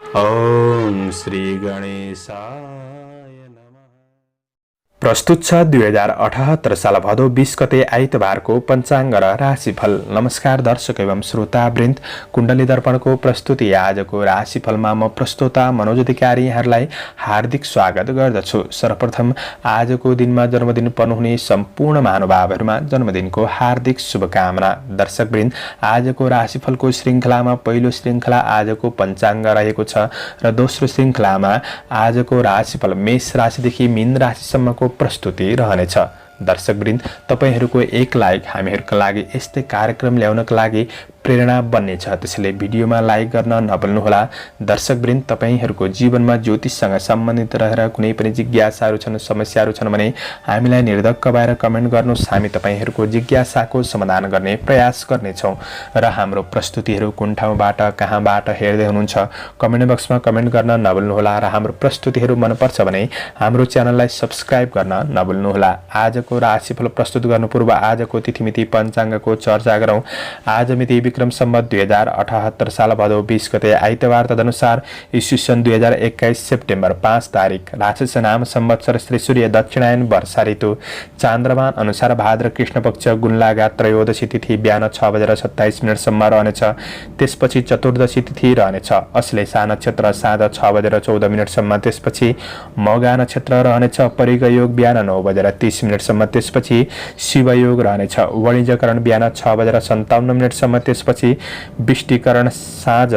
ओम श्री गणेशाय नमः। प्रस्तुत छ 2078 साल भदौ 20 गते आइतबारको पञ्चाङ्ग र राशिफल। नमस्कार दर्शक एवं श्रोतावृन्द, कुण्डली दर्पणको प्रस्तुति आजको राशिफलमा म प्रस्तोता मनोज अधिकारी यहाँहरूलाई हार्दिक स्वागत गर्दछु। सर्वप्रथम आजको दिनमा जन्मदिन पर्नुहुने सम्पूर्ण महानुभावहरूमा जन्मदिनको हार्दिक शुभकामना। दर्शकवृन्द, आजको राशिफलको श्रृङ्खलामा पहिलो श्रृङ्खला आजको पञ्चाङ्ग रहेको छ र दोस्रो श्रृङ्खलामा आजको राशिफल मेष राशिदेखि मीन राशिसम्मको प्रस्तुति रहनेछ। दर्शकवृन्द, तपाईहरूको एक लाइक हामीहरूका लागि यस्तै कार्यक्रम ल्याउनका लागि प्रेरणा बन्नेछ, त्यसैले भिडियोमा लाइक गर्न नभुल्नुहोला। दर्शकवृन्द, तपाईहरूको जीवनमा ज्योतिषसँग सम्बन्धित रहेर कुनै पनि जिज्ञासाहरू छन्, समस्याहरू छन् भने हामीलाई निर्धक्क भएर कमेन्ट गर्नुहोस्। हामी तपाईहरूको जिज्ञासाको समाधान गर्ने प्रयास गर्नेछौँ र हाम्रो प्रस्तुतिहरू कुन ठाउँबाट कहाँबाट हेर्दै हुनुहुन्छ कमेन्ट बक्समा कमेन्ट गर्न नभुल्नुहोला र हाम्रो प्रस्तुतिहरू मनपर्छ भने हाम्रो च्यानललाई सब्स्क्राइब गर्न नभुल्नुहोला। आजको राशिफल प्रस्तुत गर्नु पूर्व आजको तिथिमिति पञ्चाङ्गको चर्चा गरौँ। आज मिति विक्रम सम्वत 2078 साल भदौ 20 गते आइतबार, तदनुसार ईस्वी 2021 सेप्टेम्बर 5 तारिक, राक्षस नाम संवत्सर श्री सूर्य दक्षिणायन वर्षा ऋतु, चान्द्रमान अनुसार भाद्र कृष्ण पक्ष गुणलागा त्रयोदशी तिथि बिहान 6:27 रहनेछ। त्यसपछि चतुर्दशी तिथि रहनेछ। अश्लेषा नक्षत्र साँझ 6:14 त्यसपछि मघा नक्षत्र रहनेछ। परिग योग बिहान 9:30 त्यसपछि शिवयोग रहनेछ। वणिजकरण बिहान 6:57 त्यसपछि विष्टिकरण साँझ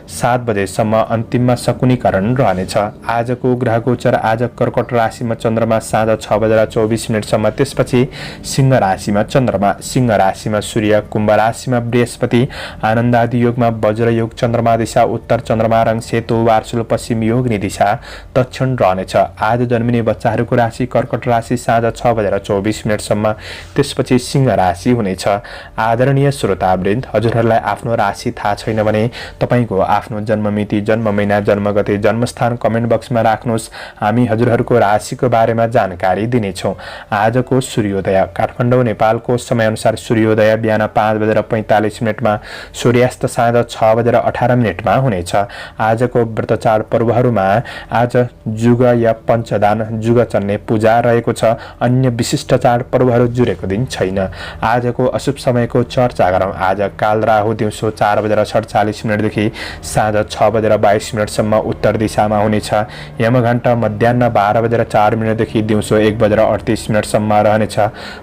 7 बजेसम्म, अन्तिममा शकुनीकरण रहनेछ। आजको ग्रह गोचर आज कर्कट राशिमा चन्द्रमा साँझ 6:24 त्यसपछि सिंह राशिमा चन्द्रमा, सिंह राशिमा सूर्य, कुम्भ राशिमा बृहस्पति, आनन्दादि योगमा वज्र योग, चन्द्रमा दिशा उत्तर, चन्द्रमा रङ सेतो, वार्षुल पश्चिम योगनी दिशा दक्षिण रहनेछ। आज जन्मिने बच्चाहरूको राशि कर्कट राशि साँझ 6:24 त्यसपछि सिंह राशि हुनेछ। आदरणीय श्रोतावृन्द, हजुरहरूलाई आफ्नो राशि थाहा छैन भने तपाईको आफ्नो जन्ममिति, जन्म महिना, जन्मगते, जन्मस्थान कमेन्ट बक्समा राख्नुहोस्। हामी हजुरहरूको राशिको बारेमा जानकारी दिनेछौँ। आजको सूर्योदय काठमाडौँ नेपालको समयअनुसार सूर्योदय बिहान 5:45 सूर्यास्त साँझ 6:18 हुनेछ। आजको व्रत चाड पर्वहरूमा आज जुग या पञ्चदान, जुग चन्ने पूजा रहेको छ। अन्य विशिष्ट चाड पर्वहरू जुरेको दिन छैन। आजको अशुभ समयको चर्चा गरौँ। आज काल राहु दिउँसो 4:47 देखि साँझ 6:22 उत्तर दिशामा हुनेछ। यमघण्टा मध्याह्न 12:04 देखि दिउँसो 1:38 रहनेछ।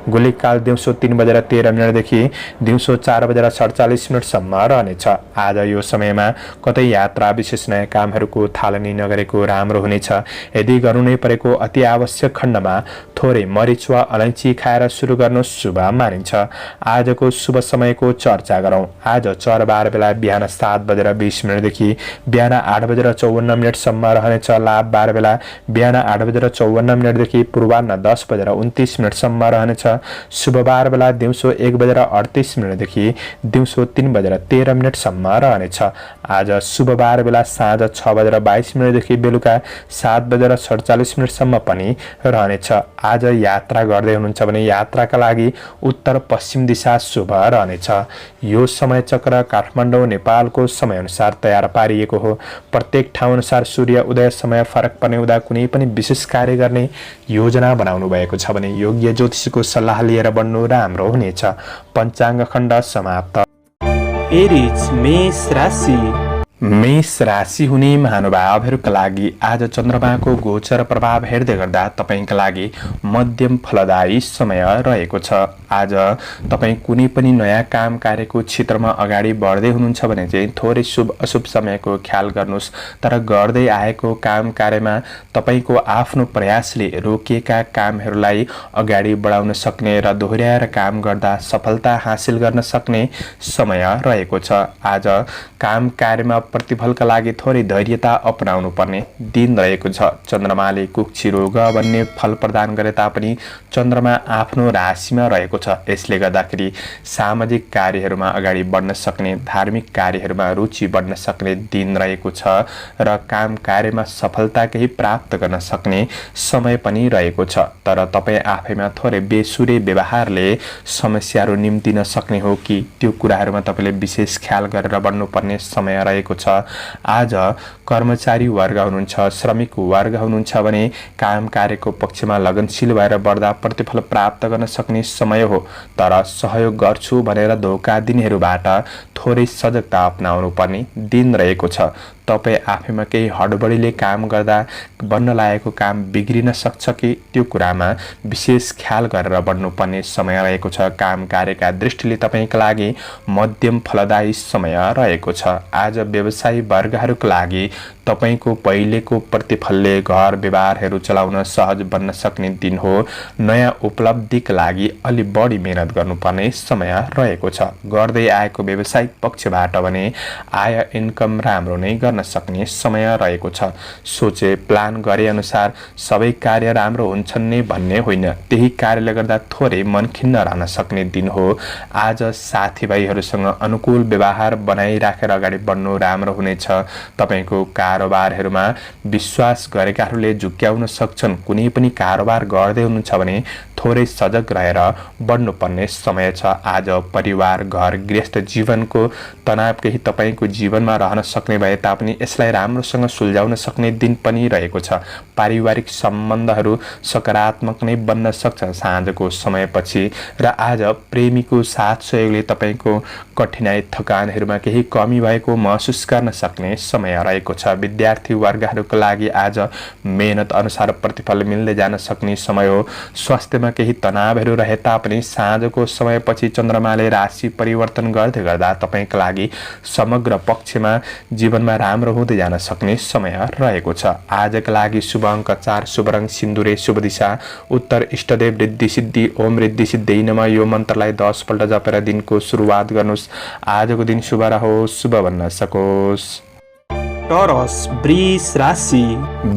गुलिक काल दिउँसो 3:13 देखि दिउँसो 4:47 रहनेछ। आज यो समयमा कतै यात्रा, विशेष नयाँ कामहरूको थालनी नगरेको राम्रो हुनेछ। यदि गर्नु नै परेको अति आवश्यक खण्डमा थोरै मरिच वा अलैँची खाएर सुरु गर्नु शुभ मानिन्छ। आजको शुभ समयको चर्चा गरौँ। आज चरबार बेला बिहान 7:20 देखि बिहान 8:54 रहनेछ। लाभ बार बेला बिहान 8:54 देखि पूर्वाह्न 10:29 रहनेछ। शुभबार बेला दिउँसो 1:38 देखि दिउँसो 3:13 रहनेछ। आज शुभबार बेला साँझ 6:22 देखि बेलुका 7:47 पनि रहनेछ। आज यात्रा गर्दै हुनुहुन्छ भने यात्राका लागि उत्तर पश्चिम दिशा शुभ रहनेछ। यो समय चक्र काठमाडौँ नेपालको समयअनुसार तयार पारिएको हो। प्रत्येक ठाउँ अनुसार सूर्य उदय समय फरक पर्ने हुँदा कुनै पनि विशेष कार्य गर्ने योजना बनाउनु भएको छ भने योग्य ज्योतिषीको सल्लाह लिएर बढ्नु राम्रो हुनेछ। पञ्चाङ्ग खण्ड समाप्त। एरिज मेष राशि। मेष राशि हुने महानुभावहरूका लागि आज चन्द्रमाको गोचर प्रभाव हेर्दै गर्दा तपाईका लागि मध्यम फलदायी समय रहेको छ। आज तपाईँ कुनै पनि नयाँ काम कार्यको क्षेत्रमा अगाडि बढ्दै हुनुहुन्छ भने चाहिँ थोरै शुभ अशुभ समयको ख्याल गर्नुहोस्। तर गर्दै आएको काम कार्यमा तपाईको आफ्नो प्रयासले रोकिएका कामहरूलाई अगाडि बढाउन सक्ने र दोहोर्याएर काम गर्दा सफलता हासिल गर्न सक्ने समय रहेको छ। आज काम कार्यमा प्रतिफलका लागि थोरै धैर्यता अपनाउनु पर्ने दिन रहेको छ। चन्द्रमाले कुक्षी रोग भन्ने फल प्रदान गरे तापनि चन्द्रमा आफ्नो राशिमा रहेको रहेको छ। यसले गर्दाखेरि सामाजिक कार्यहरूमा अगाडि बढ्न सक्ने, धार्मिक कार्यहरूमा रुचि बढ्न सक्ने दिन रहेको छ र काम कार्यमा सफलता केही प्राप्त गर्न सक्ने समय पनि रहेको छ। तर तपाईँ आफैमा थोरै बेसुरे व्यवहारले समस्याहरू निम्तिन सक्ने हो कि त्यो कुराहरूमा तपाईँले विशेष ख्याल गरेर बढ्नुपर्ने समय रहेको छ। आज कर्मचारी वर्ग हुनुहुन्छ, श्रमिक वर्ग हुनुहुन्छ भने काम कार्यको पक्षमा लगनशील भएर बढ्दा प्रतिफल प्राप्त गर्न सक्ने समय हो। तर सहयोग गर्छु भनेर धोका दिनेहरूबाट थोरै सजगता अपनाउनु पर्ने दिन रहेको छ। तपाईँ आफैमा केही हडबडीले काम गर्दा बन्न लागेको काम बिग्रिन सक्छ कि त्यो कुरामा विशेष ख्याल गरेर बढ्नुपर्ने समय रहेको छ। काम कार्यका दृष्टिले तपाईँका लागि मध्यम फलदायी समय रहेको छ। आज व्यवसायी वर्गहरूका लागि तपाईँको पहिलेको प्रतिफलले घर व्यवहारहरू चलाउन सहज बन्न सक्ने दिन हो। नयाँ उपलब्धिका लागि अलि बढी मेहनत गर्नुपर्ने समय रहेको छ। गर्दै आएको व्यावसायिक पक्षबाट भने आय इन्कम राम्रो नै गर्न सक्ने समय रहेको छ। सोचे प्लान गरे अनुसार सबै कार्य राम्रो हुन्छन् नै भन्ने होइन, त्यही कार्यले गर्दा थोरै मन खिन्न रहन सक्ने दिन हो। आज साथीभाइहरूसँग अनुकूल व्यवहार बनाइराखेर अगाडि बढ्नु राम्रो हुनेछ। तपाईँको कारोबारहरूमा विश्वास गरेकाहरूले झुक्क्याउन सक्छन्। कुनै पनि कारोबार गर्दै हुनुहुन्छ भने थोरै सजग रहेर बढ्नुपर्ने समय छ। आज परिवार, घर, गृहस्थ जीवनको तनाव केही तपाईँको जीवनमा रहन सक्ने भए तापनि यसलाई राम्रोसँग सुल्झाउन सक्ने दिन पनि रहेको छ। पारिवारिक सम्बन्धहरू सकारात्मक नै बन्न सक्छ साँझको समयपछि। र आज प्रेमीको साथ सहयोगले तपाईँको कठिनाई थकानहरूमा केही कमी भएको महसुस गर्न सक्ने समय रहेको छ। विद्यार्थी वर्गहरूका लागि आज मेहनत अनुसार प्रतिफल मिल्दै जान सक्ने समय हो। स्वास्थ्यमा केही तनावहरू रहे तापनि साँझको समयपछि चन्द्रमाले राशि परिवर्तन गर्दै गर्दा तपाईँका लागि समग्र पक्षमा जीवनमा राम्रो हुँदै जान सक्ने समय रहेको छ। आजका लागि शुभ अङ्क 4, शुभ रङ सिन्दुरे, शुभ दिशा उत्तर, इष्टदेव रिद्धि सिद्धि, ओम रिद्धि सिद्धि नमः। यो मन्त्रलाई 10 पल्ट जपेर दिनको सुरुवात गर्नुहोस्। आजको दिन शुभ रहोस्, शुभ बन्न सकोस्। टरस वृष राशि।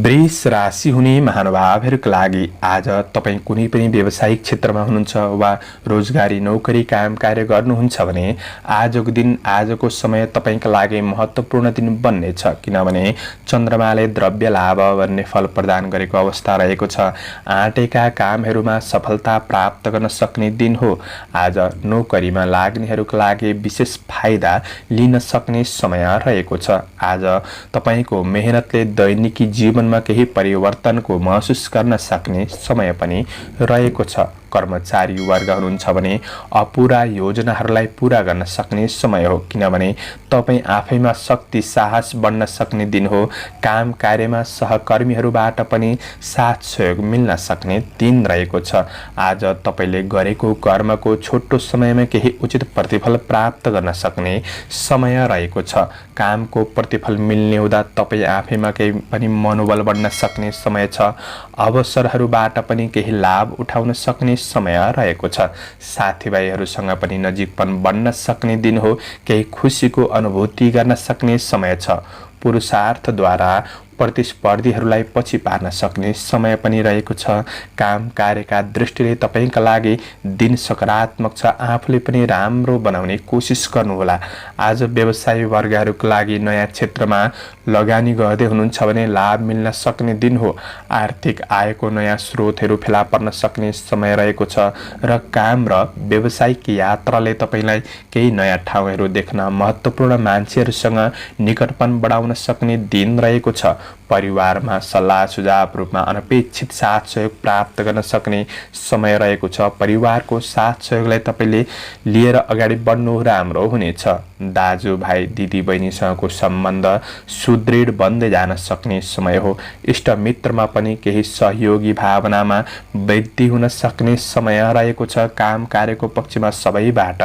वृष राशि हुने महानुभावहरूका लागि आज तपाईँ कुनै पनि व्यावसायिक क्षेत्रमा हुनुहुन्छ वा रोजगारी नौकरी काम कार्य गर्नुहुन्छ भने आजको दिन, आजको समय तपाईँका लागि महत्त्वपूर्ण दिन बन्नेछ। किनभने चन्द्रमाले द्रव्य लाभ भन्ने फल प्रदान गरेको अवस्था रहेको छ। आँटेका कामहरूमा सफलता प्राप्त गर्न सक्ने दिन हो। आज नौकरीमा लाग्नेहरूका लागि विशेष फाइदा लिन सक्ने समय रहेको छ। आज तपाईको मेहनतले दैनिकी जीवनमा केही परिवर्तनको महसुस गर्न सक्ने समय पनि रहेको छ। कर्मचारी वर्ग हुनुहुन्छ भने अपुरा योजनाहरूलाई पूरा गर्न सक्ने समय हो। किनभने तपाईँ आफैमा शक्ति साहस बढ्न सक्ने दिन हो। काम कार्यमा सहकर्मीहरूबाट पनि साथ सहयोग मिल्न सक्ने दिन रहेको छ। आज तपाईँले गरेको कर्मको छोटो समयमा केही उचित प्रतिफल प्राप्त गर्न सक्ने समय रहेको छ। कामको प्रतिफल मिल्ने हुँदा तपाईँ आफैमा केही पनि मनोबल बढ्न सक्ने समय छ। अवसरहरूबाट पनि केही लाभ उठाउन सक्ने समय रहेको छ। साथीभाइहरूसँग पनि नजिकपन बन्न सक्ने दिन हो। केही खुसीको अनुभूति गर्न सक्ने समय छ। पुरुषार्थद्वारा प्रतिस्पर्धीहरूलाई पछि पार्न सक्ने समय पनि रहेको छ। काम कार्यका दृष्टिले तपाईँका लागि दिन सकारात्मक छ। आफूले पनि राम्रो बनाउने कोसिस गर्नुहोला। आज व्यवसायी वर्गहरूका लागि नयाँ क्षेत्रमा लगानी गर्दै हुनुहुन्छ भने लाभ मिल्न सक्ने दिन हो। आर्थिक आयको नयाँ स्रोतहरू फेला पर्न सक्ने समय रहेको छ र काम र व्यावसायिक यात्राले तपाईँलाई केही नयाँ ठाउँहरू देख्न, महत्त्वपूर्ण मान्छेहरूसँग निकटपन बढाउन सक्ने दिन रहेको छ। परिवारमा सल्लाह सुझाव रूपमा अनपेक्षित साथ सहयोग प्राप्त गर्न सक्ने समय रहेको छ। परिवारको साथ सहयोगलाई तपाईँले लिएर अगाडि बढ्नु राम्रो हुनेछ। दाजुभाइ दिदी बहिनीसँगको सम्बन्ध सुदृढ बन्दै जान सक्ने समय हो। इष्ट मित्रमा पनि केही सहयोगी भावनामा वृद्धि हुन सक्ने समय रहेको छ। काम कार्यको पक्षमा सबैबाट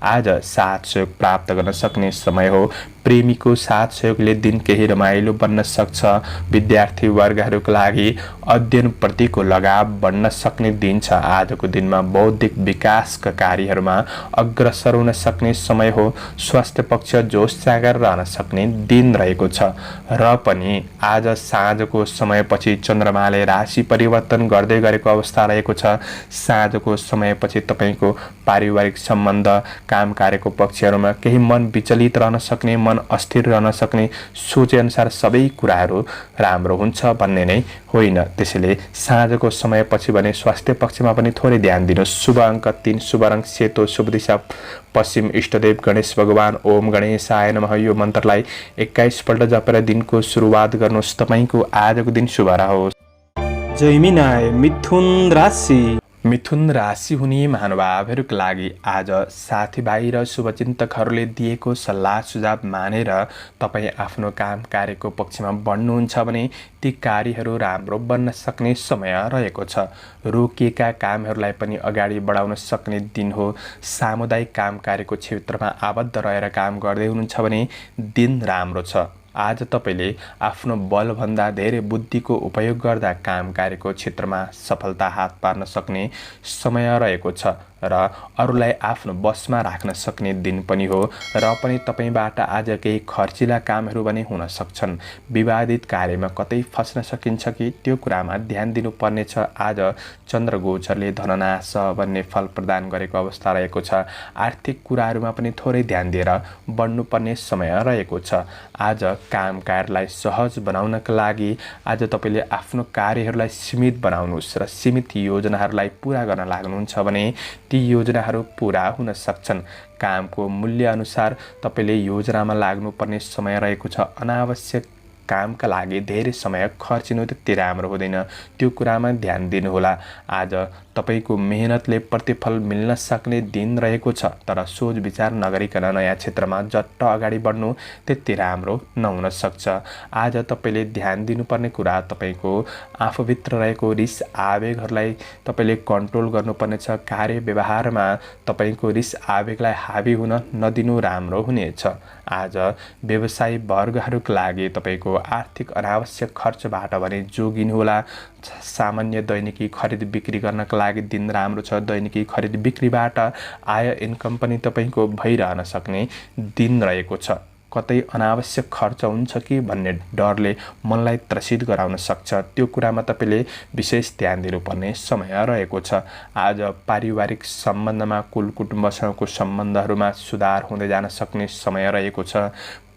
आज साथ सहयोग प्राप्त गर्न सक्ने समय हो। प्रेमीको साथ सहयोगले दिन केही रमाइलो बन्न सक्छ। विद्यार्थी वर्गहरूका लागि अध्ययनप्रतिको लगाव बढ्न सक्ने दिन छ। आजको दिनमा बौद्धिक विकासका कार्यहरूमा अग्रसर हुन सक्ने समय हो। स्वास्थ्य पक्ष जोस जागर रहन सक्ने दिन रहेको छ र पनि आज साँझको समयपछि चन्द्रमाले राशि परिवर्तन गर्दै गरेको अवस्था रहेको छ। साँझको समयपछि तपाईको पारिवारिक सम्बन्ध, काम कार्यको पक्षहरूमा केही मन विचलित रहन सक्ने, मन अस्थिर रहन सक्ने, सोचे अनुसार सबै कुराहरू राम्रो हुन्छ भन्ने नै होइन। त्यसैले साँझको समयपछि भने स्वास्थ्य पक्षमा पनि थोरै ध्यान दिनुहोस्। शुभ अङ्क 3, शुभ रङ सेतो, शुभ दिशा पश्चिम, इष्टदेव गणेश भगवान। ओम गणेशाय नमः यो मन्त्रलाई 21 पल्ट जपेर दिनको सुरुवात गर्नुहोस्। तपाईको आजको दिन शुभ रहोस्। जैमिनाय मिथुन राशि। मिथुन राशि हुने महानुभावहरूका लागि आज साथीभाइ र शुभचिन्तकहरूले दिएको सल्लाह सुझाव मानेर तपाईँ आफ्नो काम कार्यको पक्षमा बढ्नुहुन्छ भने ती कार्यहरू राम्रो बन्न सक्ने समय रहेको छ। रोकिएका कामहरूलाई पनि अगाडि बढाउन सक्ने दिन हो। सामुदायिक काम कार्यको क्षेत्रमा आबद्ध रहेर काम गर्दै हुनुहुन्छ भने दिन राम्रो छ। आज तपाईले आफ्नो बलभन्दा धेरै बुद्धिको उपयोग गर्दा काम कार्यको क्षेत्रमा सफलता हात पार्न सक्ने समय रहेको छ र अरूलाई आफ्नो बसमा राख्न सक्ने दिन पनि हो र पनि तपाईबाट आज केही खर्चिला कामहरू पनि हुन सक्छन्। विवादित कार्यमा कतै फस्न सकिन्छ कि त्यो कुरामा ध्यान दिनुपर्नेछ। आज चन्द्र गोचरले धननाश भन्ने फल प्रदान गरेको अवस्था रहेको छ। आर्थिक कुराहरूमा पनि थोरै ध्यान दिएर बढ्नुपर्ने समय रहेको छ। आज काम कार्यलाई सहज बनाउनका लागि आज तपाईले आफ्नो कार्यहरूलाई सीमित बनाउनुहोस् र सीमित योजनाहरूलाई पूरा गर्न लाग्नुहुन्छ भने ती योजनाहरू पूरा हुन सक्छन्। कामको मूल्य अनुसार तपाईले योजनामा लाग्नुपर्ने समय रहेको छ। अनावश्यक कामका लागि धेरै समय खर्चिनु त्यति राम्रो हुँदैन, त्यो कुरामा ध्यान दिनुहोला। आज तपाईको मेहनतले प्रतिफल मिल्न सक्ने दिन रहेको छ, तर सोच विचार नगरिकन नयाँ क्षेत्रमा झट्ट अगाडि बढ्नु त्यति राम्रो नहुन सक्छ। आज तपाईले ध्यान दिनुपर्ने कुरा तपाईको आफूभित्र रहेको रिस आवेगहरूलाई तपाईले कन्ट्रोल गर्नुपर्नेछ। कार्य व्यवहारमा तपाईको रिस आवेगलाई हावी हुन नदिनु राम्रो हुनेछ। आज व्यवसायी वर्गहरूका लागि तपाईको आर्थिक अनावश्यक खर्चबाट भने जोगिनुहोला। सामान्य दैनिकी खरिद बिक्री गर्नका लागि दिन राम्रो छ। दैनिकी खरिद बिक्रीबाट आय इन्कम पनि तपाईको भइरहन सक्ने दिन रहेको छ। कतै अनावश्यक खर्च हुन्छ कि भन्ने डरले मनलाई त्रसित गराउन सक्छ, त्यो कुरामा तपाईले विशेष ध्यान दिनुपर्ने समय रहेको छ। आज पारिवारिक सम्बन्धमा कुल कुटुम्बसँगको सम्बन्धहरूमा सुधार हुँदै जान सक्ने समय रहेको छ।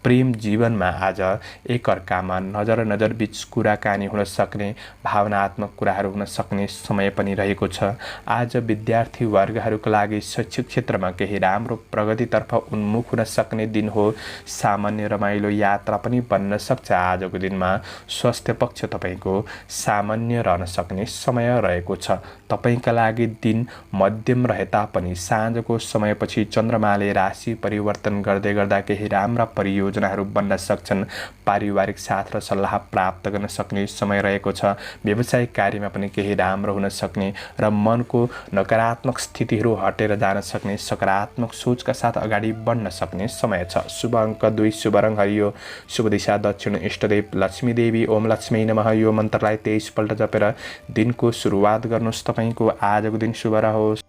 प्रेम जीवनमा आज एकअर्कामा नजर बीच कुराकानी हुन सक्ने, भावनात्मक कुराहरू हुन सक्ने समय पनि रहेको छ। आज विद्यार्थी वर्गहरूका लागि शैक्षिक क्षेत्रमा केही राम्रो प्रगतितर्फ उन्मुख हुन सक्ने दिन हो। सामान्य रमाइलो यात्रा पनि बन्न सक्छ। आजको दिनमा स्वास्थ्य पक्ष तपाईको सामान्य रहन सक्ने समय रहेको छ। तपाईका लागि दिन मध्यम रहे तापनि साँझको समयपछि चन्द्रमाले राशि परिवर्तन गर्दै गर्दा केही राम्रा परियोजनाहरू बन्न सक्छन्। पारिवारिक साथ र सल्लाह प्राप्त गर्न सक्ने समय रहेको छ। व्यावसायिक कार्यमा पनि केही राम्रो हुन सक्ने र मनको नकारात्मक स्थितिहरू हटेर जान सक्ने, सकारात्मक सोचका साथ अगाडि बढ्न सक्ने समय छ। शुभ अङ्क 2, शुभ रङ हरियो, शुभ दिशा दक्षिण, इष्टदेव लक्ष्मी देवी। ओम लक्ष्मी नमः यो मन्त्रलाई 23 पल्ट जपेर दिनको सुरुवात गर्नुहोस्। तपाईको आजको दिन शुभ रहोस्।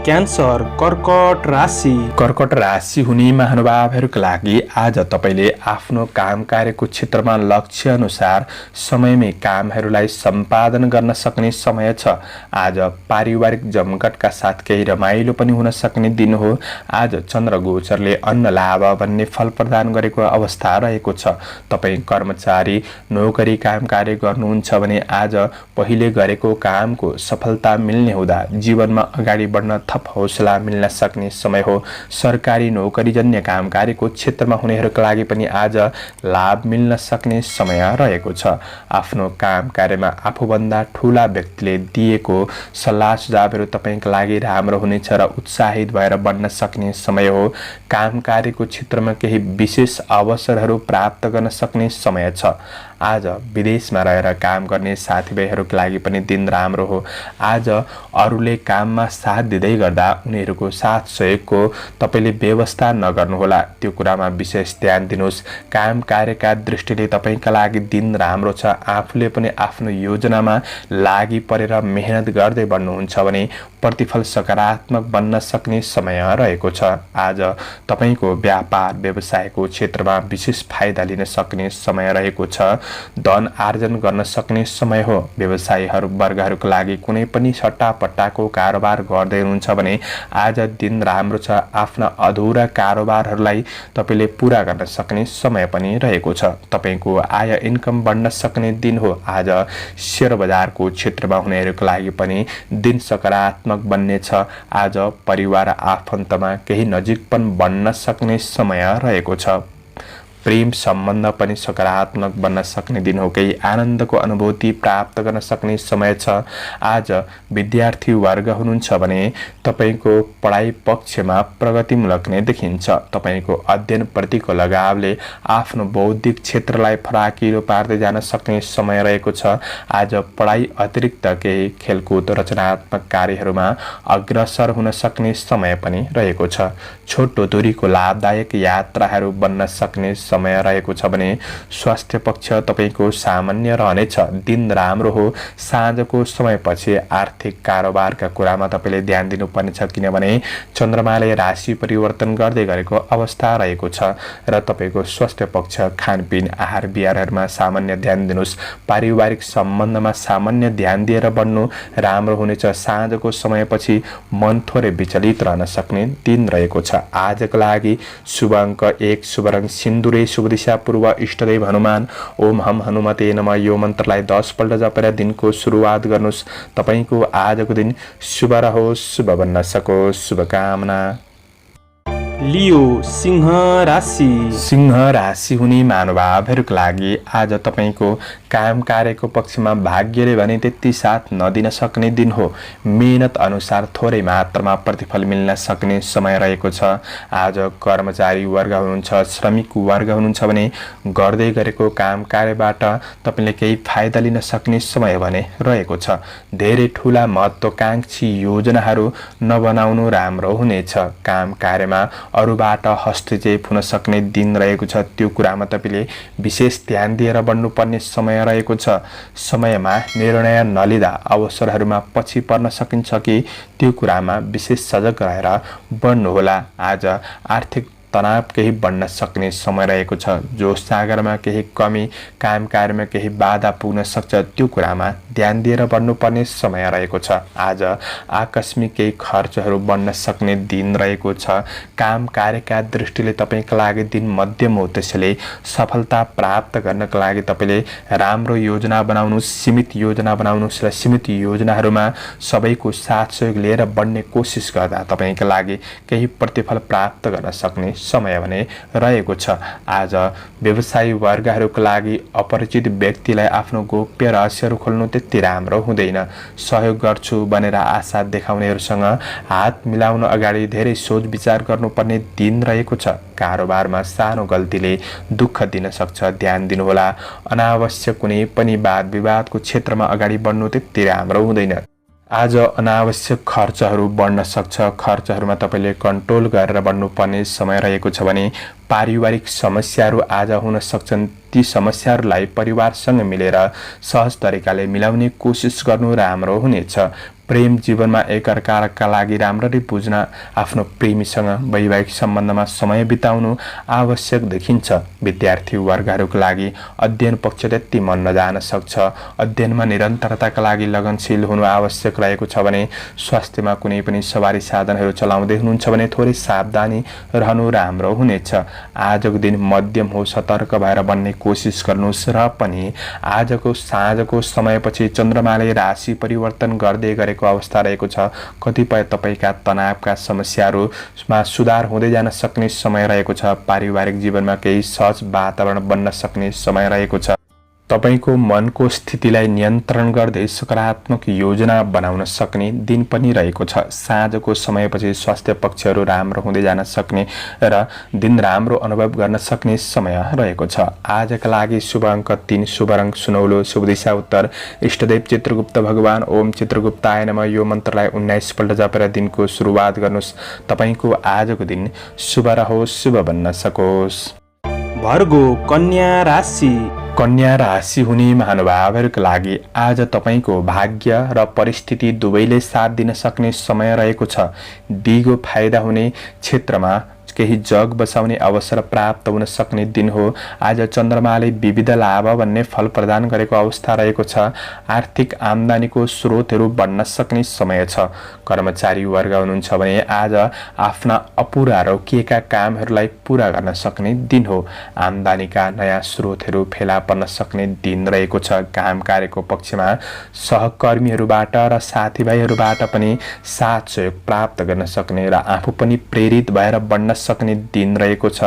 क्यान्सर कर्कट राशि। कर्कट राशि हुने महानुभावहरूका लागि आज तपाईले आफ्नो काम कार्यको क्षेत्रमा लक्ष्य अनुसार समयमै कामहरूलाई सम्पादन गर्न सक्ने समय छ। आज पारिवारिक जमघटका साथ केही रमाइलो पनि हुन सक्ने दिन हो। आज चन्द्र गोचरले अन्न लाभ भन्ने फल प्रदान गरेको अवस्था रहेको छ। तपाईँ कर्मचारी नोकरी काम कार्य गर्नुहुन्छ भने आज पहिले गरेको कामको सफलता मिल्ने हुँदा जीवनमा अगाडि बढ्न थप हौसला मिल्न सक्ने समय हो। सरकारी नोकरीजन्य काम कार्यको क्षेत्रमा हुनेहरूका लागि पनि आज लाभ मिल्न सक्ने समय रहेको छ। आफ्नो काम कार्यमा आफूभन्दा ठूला व्यक्तिले दिएको सल्लाह सुझावहरू तपाईका लागि राम्रो हुनेछ र उत्साहित भएर बढ्न सक्ने समय हो। काम कार्यको क्षेत्रमा केही विशेष अवसरहरू प्राप्त गर्न सक्ने समय छ। आज विदेशमा रहेर काम गर्ने साथीभाइहरूको लागि पनि दिन राम्रो हो। आज अरूले काममा साथ दिँदै गर्दा उनीहरूको साथ सहयोगको तपाईले व्यवस्था नगर्नुहोला, त्यो कुरामा विशेष ध्यान दिनुहोस्। काम कार्यका दृष्टिले तपाईका लागि दिन राम्रो छ। आफूले पनि आफ्नो योजनामा लागि परेर मेहनत गर्दै बढ्नुहुन्छ भने प्रतिफल सकारात्मक बन्न सक्ने समय रहेको छ। आज तपाईको व्यापार व्यवसायको क्षेत्रमा विशेष फाइदा लिन सक्ने समय रहेको छ। धन आर्जन गर्न सक्ने समय हो। व्यवसायीहरू वर्गहरूको लागि कुनै पनि सट्टापट्टाको कारोबार गर्दै हुनुहुन्छ भने आज दिन राम्रो छ। आफ्ना अधुरा कारोबारहरूलाई तपाईले पूरा गर्न सक्ने समय पनि रहेको छ। तपाईको आय इन्कम बढ्न सक्ने दिन हो। आज शेयर बजारको क्षेत्रमा हुनेहरूको लागि पनि दिन सकारात्मक बन्नेछ। आज परिवार आफन्तमा केही नजिकपन बन्न सक्ने समय रहेको छ। प्रेम सम्बन्ध पनि सकारात्मक बन्न सक्ने दिन हो। केही आनन्दको अनुभूति प्राप्त गर्न सक्ने समय छ। आज विद्यार्थी वर्ग हुनुहुन्छ भने तपाईको पढाइ पक्षमा प्रगतिमूलक नै देखिन्छ। तपाईको अध्ययनप्रतिको लगावले आफ्नो बौद्धिक क्षेत्रलाई फराकिलो पार्दै जान सक्ने समय रहेको छ। आज पढाइ अतिरिक्त केही खेलकुद रचनात्मक कार्यहरूमा अग्रसर हुन सक्ने समय पनि रहेको छ। छोटो दूरीको लाभदायक यात्राहरू बन्न सक्ने समय रहेको छ भने स्वास्थ्य पक्ष तपाईको सामान्य रहनेछ। दिन राम्रो हो। साँझको समयपछि आर्थिक कारोबारका कुरामा तपाईले ध्यान दिनुपर्नेछ, किनभने चन्द्रमाले राशि परिवर्तन गर्दै गरेको अवस्था रहेको छ र तपाईको स्वास्थ्य पक्ष खानपिन आहार विहारहरूमा सामान्य ध्यान दिनुहोस्। पारिवारिक सम्बन्धमा सामान्य ध्यान दिएर बढ्नु राम्रो हुनेछ। साँझको समयपछि मन थोरै विचलित रहन सक्ने दिन रहेको छ। आजको लागि शुभ अङ्क 1, शुभ रङ सिन्दुरे, शुभ दिशा पूर्व, इष्टदेव हनुमान। ओम हम हनुमते नमः यो मन्त्रलाई 10 पल्ट जपेर दिनको सुरुवात गर्नुहोस्। तपाईको आजको दिन शुभ रहोस्, शुभ बन्न सकोस्। शुभकामना। लियो सिंह राशि। सिंह राशि हुने महानुभावहरूको लागि आज तपाईको काम कार्यको पक्षमा भाग्यले भने त्यति साथ नदिन सक्ने दिन हो। मेहनत अनुसार थोरै मात्रामा प्रतिफल मिल्न सक्ने समय रहेको छ। आज कर्मचारी वर्ग हुनुहुन्छ, श्रमिक वर्ग हुनुहुन्छ भने गर्दै गरेको काम कार्यबाट तपाईले केही फाइदा लिन सक्ने समय भने रहेको छ। धेरै ठूला महत्त्वकांक्षी योजनाहरू नबनाउनु राम्रो हुनेछ। काम कार्यमा अरूबाट हस्तक्षेप हुन सक्ने दिन रहेको छ। त्यो कुरामा तपाईले विशेष ध्यान दिएर बढ्नुपर्ने समय रहेको छ। समयमा निर्णय नलिँदा अवसरहरूमा पछि पर्न सकिन्छ कि त्यो कुरामा विशेष सजग रहेर बढ्नुहोला। आज आर्थिक तनाव केही बढ्न सक्ने समय रहेको छ। जो सागरमा केही कमी, काम कार्यमा केही बाधा पुग्न सक्छ, त्यो कुरामा ध्यान दिएर बढ्नुपर्ने समय रहेको छ। आज आकस्मिक केही खर्चहरू बढ्न सक्ने दिन रहेको छ। काम कार्यका दृष्टिले तपाईका लागि दिन मध्यम हो। त्यसैले सफलता प्राप्त गर्नका लागि तपाईले राम्रो योजना बनाउनुहोस्, सीमित योजना बनाउनुहोस् र सीमित योजनाहरूमा सबैको साथ सहयोग लिएर बढ्ने कोसिस गर्दा तपाईका लागि केही प्रतिफल प्राप्त गर्न सक्ने समय भने रहेको छ। आज व्यवसायी वर्गहरूको लागि अपरिचित व्यक्तिलाई आफ्नो गोप्य रहस्यहरू खोल्नु त्यति राम्रो हुँदैन। सहयोग गर्छु भनेर आशा देखाउनेहरूसँग हात मिलाउन अगाडि धेरै सोच विचार गर्नुपर्ने दिन रहेको छ। कारोबारमा सानो गल्तीले दुःख दिन सक्छ, ध्यान दिनुहोला। अनावश्यक कुनै पनि वाद विवादको क्षेत्रमा अगाडि बढ्नु त्यति राम्रो हुँदैन। आज अनावश्यक खर्चहरू बढ्न सक्छ। खर्चहरूमा तपाईले कन्ट्रोल गरेर बढ्नुपर्ने समय रहेको छ भने पारिवारिक समस्याहरू आज हुन सक्छन्। ती समस्याहरूलाई परिवारसँग मिलेर सहज तरिकाले मिलाउने कोसिस गर्नु राम्रो हुनेछ। प्रेम जीवनमा एकअर्काका लागि राम्ररी बुझ्न, आफ्नो प्रेमीसँग वैवाहिक सम्बन्धमा समय बिताउनु आवश्यक देखिन्छ। विद्यार्थी वर्गहरूको लागि अध्ययन पक्ष त्यति मन नजान सक्छ। अध्ययनमा निरन्तरताका लागि लगनशील हुनु आवश्यक रहेको छ भने स्वास्थ्यमा कुनै पनि सवारी साधनहरू चलाउँदै हुनुहुन्छ भने थोरै सावधानी रहनु राम्रो हुनेछ। आजको दिन मध्यम हो। सतर्क भएर बन्ने कोसिस गर्नुहोस् र पनि आजको साँझको समयपछि चन्द्रमाले राशि परिवर्तन गर्दै गरेको अवस्था रहेको छ। कतिपय तपाईका तनावका समस्याहरूमा सुधार हुँदै जान सक्ने समय रहेको छ। पारिवारिक जीवनमा केही सहज वातावरण बन्न सक्ने समय रहेको छ। तपाईको मनको स्थितिलाई नियन्त्रण गर्दै सकारात्मक योजना बनाउन सक्ने दिन पनि रहेको छ। साँझको समयपछि स्वास्थ्य पक्षहरू राम्रो हुँदै जान सक्ने र दिन राम्रो अनुभव गर्न सक्ने समय रहेको छ। आजका लागि शुभ अङ्क 3, शुभ रङ सुनौलो, शुभ दिशा उत्तर, इष्टदेव चित्रगुप्त भगवान ओम चित्रगुप्ताय नमः यो मन्त्रलाई 19 पल्ट जपेर दिनको सुरुवात गर्नुहोस्। तपाईको आजको दिन शुभ रहोस्, शुभ बन्न सकोस्। भर्गो कन्या राशि। कन्या राशि हुने महानुभावहरूका लागि आज तपाईको भाग्य र परिस्थिति दुवैले साथ दिन सक्ने समय रहेको छ। दिगो फाइदा हुने क्षेत्रमा केही जग बसाउने अवसर प्राप्त हुन सक्ने दिन हो। आज चन्द्रमाले विविध लाभ भन्ने फल प्रदान गरेको अवस्था रहेको छ। आर्थिक आम्दानीको स्रोतहरू बढ्न सक्ने समय छ। कर्मचारी वर्ग हुनुहुन्छ भने आज आफ्ना अपुरा रोकिएका कामहरूलाई पूरा गर्न सक्ने दिन हो। आम्दानीका नयाँ स्रोतहरू फेला पर्न सक्ने दिन रहेको छ। काम कार्यको पक्षमा सहकर्मीहरूबाट र साथीभाइहरूबाट पनि साथ सहयोग प्राप्त गर्न सक्ने र आफू पनि प्रेरित भएर बढ्न सक्ने दिन रहेको छ।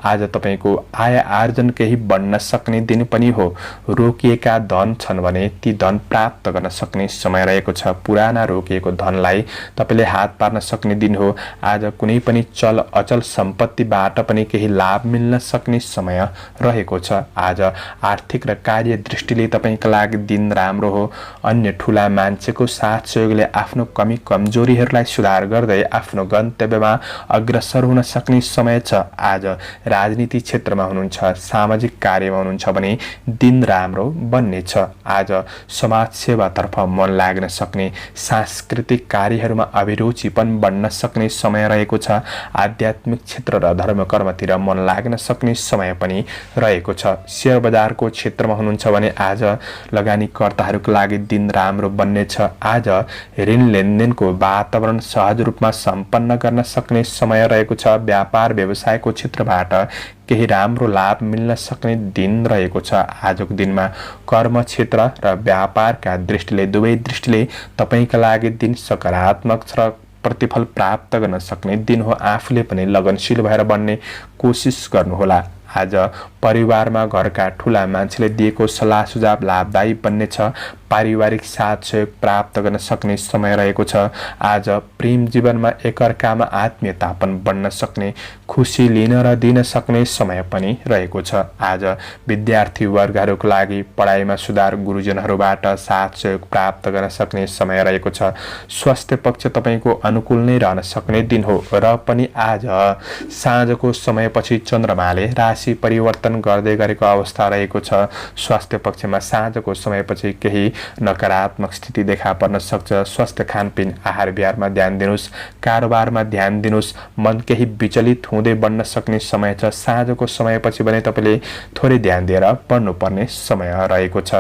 आज तपाईको आय आर्जन केही बढ्न सक्ने दिन पनि हो। रोकिएका धन छन् भने ती धन प्राप्त गर्न सक्ने समय रहेको छ। पुराना रोकिएको धनलाई तपाईले हात पार्न सक्ने दिन हो। आज कुनै पनि चल अचल सम्पत्तिबाट पनि केही लाभ मिल्न सक्ने समय रहेको छ। आज आर्थिक र कार्य दृष्टिले तपाईका लागि दिन राम्रो हो। अन्य ठूला मान्छेको साथ सहयोगले आफ्नो कमी कमजोरीहरूलाई सुधार गर्दै आफ्नो गन्तव्यमा अग्रसर हुन सक्ने समय छ। आज राजनीति क्षेत्रमा हुनुहुन्छ, सामाजिक कार्यमा हुनुहुन्छ भने दिन राम्रो बन्नेछ। आज समाज सेवातर्फ मन लाग्न सक्ने, सांस्कृतिक कार्यहरूमा अभिरुचि पनि बढ्न सक्ने समय रहेको छ। आध्यात्मिक क्षेत्र र धर्म कर्मतिर मन लाग्न सक्ने समय पनि रहेको छ। शेयर बजारको क्षेत्रमा हुनुहुन्छ भने आज लगानीकर्ताहरूका लागि दिन राम्रो बन्नेछ। आज ऋण लेनदेनको वातावरण सहज रूपमा सम्पन्न गर्न सक्ने समय रहेको छ। व्यापार व्यवसायको क्षेत्रबाट केही राम्रो लाभ मिल्न सक्ने दिन रहेको छ। आजको दिनमा कर्म क्षेत्र र व्यापारका दृष्टिले दुवै दृष्टिले तपाईका लागि दिन सकारात्मक र प्रतिफल प्राप्त गर्न सक्ने दिन हो। आफूले पनि लगनशील भएर बन्ने कोसिस गर्नुहोला। आज परिवारमा घरका ठूला मान्छेले दिएको सल्लाह सुझाव लाभदायी बन्नेछ। पारिवारिक साथ सहयोग प्राप्त गर्न सक्ने समय रहेको छ। आज प्रेम जीवनमा एकअर्कामा आत्मीयता पनि बढ्न सक्ने, खुसी लिन र दिन सक्ने समय पनि रहेको छ। आज विद्यार्थी वर्गहरूका लागि पढाइमा सुधार, गुरुजनहरूबाट साथ सहयोग प्राप्त गर्न सक्ने समय रहेको छ। स्वास्थ्य पक्ष तपाईको अनुकूल नै रहन सक्ने दिन हो र पनि आज साँझको समयपछि चन्द्रमाले राशि परिवर्तन गर्दै गरेको अवस्था रहेको छ। स्वास्थ्य पक्षमा साँझको समयपछि केही नकारात्मक स्थिति देखा पर्न सक्छ। स्वास्थ्य खानपिन आहार विहारमा ध्यान दिनुहोस्। कारोबारमा ध्यान दिनुहोस्। मन केही विचलित हुँदै बढ्न सक्ने समय छ। साँझको समयपछि भने तपाईले थोरै ध्यान दिएर बढ्नुपर्ने समय रहेको छ।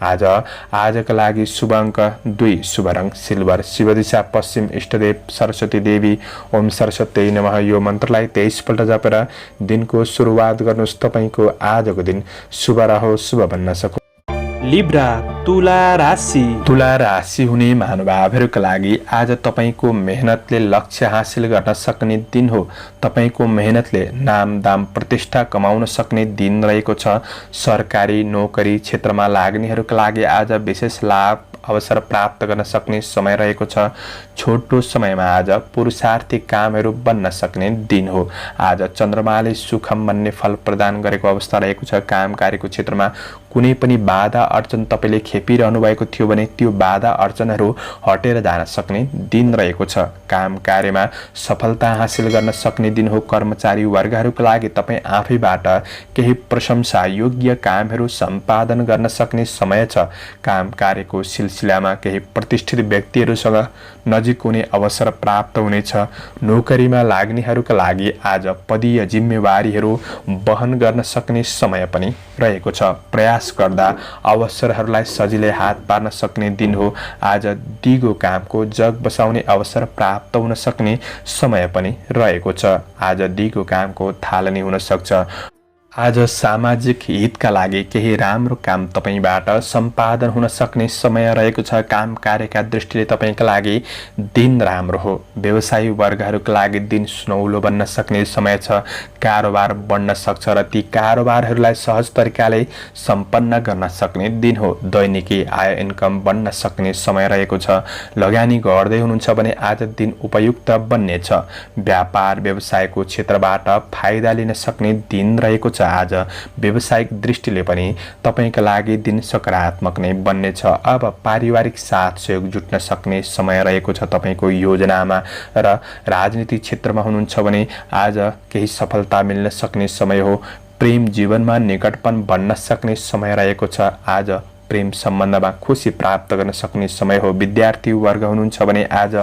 आजका लागि शुभ अङ्क 2, शुभ रङ सिल्भर, शिव दिशा पश्चिम, इष्टदेव सरस्वती देवी ओम सरस्वती नमः यो मन्त्रलाई 23 पल्ट जपेर दिनको सुरुवात गर्नुहोस्। तपाईको आजको दिन शुभ रहोस्, शुभ बन्न सकोस्। लिब्रा तुला राशि। तुला राशि हुने महानुभावहरूका लागि आज तपाईको मेहनतले लक्ष्य हासिल गर्न सक्ने दिन हो। तपाईको मेहनतले नाम दाम प्रतिष्ठा कमाउन सक्ने दिन रहेको छ। सरकारी नोकरी क्षेत्रमा लाग्नेहरूका लागि आज विशेष लाभ अवसर प्राप्त गर्न सक्ने समय रहेको छ। छोटो समयमा आज पुरुषार्थी कामहरू बन्न सक्ने दिन हो। आज चन्द्रमाले सुखम भन्ने फल प्रदान गरेको अवस्था रहेको छ। काम कार्यको क्षेत्रमा कुनै पनि बाधा अडचन तपाईले खेपिरहनु भएको थियो भने त्यो बाधा अडचनहरू हटेर जान सक्ने दिन रहेको छ। काम कार्यमा सफलता हासिल गर्न सक्ने दिन हो। कर्मचारी वर्गहरूका लागि तपाईँ आफैबाट केही प्रशंसा योग्य कामहरू सम्पादन गर्न सक्ने समय छ। काम कार्यको सिलसिलामा केही प्रतिष्ठित व्यक्तिहरूसँग नजिक हुने अवसर प्राप्त हुनेछ। नोकरीमा लाग्नेहरूका लागि आज पदीय जिम्मेवारीहरू वहन गर्न सक्ने समय पनि रहेको छ। प्रयास गर्दा अवसरहरूलाई सजिलै हात पार्न सक्ने दिन हो। आज दिगो कामको जग बसाउने अवसर प्राप्त हुन सक्ने समय पनि रहेको छ। आज दिगो कामको थालनी हुन सक्छ। आज सामाजिक हितका लागि केही राम्रो काम तपाईबाट सम्पादन हुन सक्ने समय रहेको छ। काम कार्यका दृष्टिले तपाईका लागि दिन राम्रो हो। व्यवसायी वर्गहरूका लागि दिन सुनौलो बन्न सक्ने समय छ। कारोबार बढ्न सक्छ र ती कारोबारहरूलाई सहज तरिकाले सम्पन्न गर्न सक्ने दिन हो। दैनिकी आय इन्कम बढ्न सक्ने समय रहेको छ। लगानी गर्दै हुनुहुन्छ भने आज दिन उपयुक्त बन्नेछ। व्यापार व्यवसायको क्षेत्रबाट फाइदा लिन सक्ने दिन रहेको छ। आज व्यावसायिक दृष्टिले पनि तपाईका लागि दिन सकारात्मक नै बन्नेछ। अब पारिवारिक साथ सहयोग जुट्न सक्ने समय रहेको छ तपाईको योजनामा र राजनीतिक क्षेत्रमा हुनुहुन्छ भने आज केही सफलता मिल्न सक्ने समय हो। प्रेम जीवनमा निकटपन बन्न सक्ने समय रहेको छ। आज प्रेम सम्बन्धमा खुसी प्राप्त गर्न सक्ने समय हो। विद्यार्थी वर्ग हुनुहुन्छ भने आज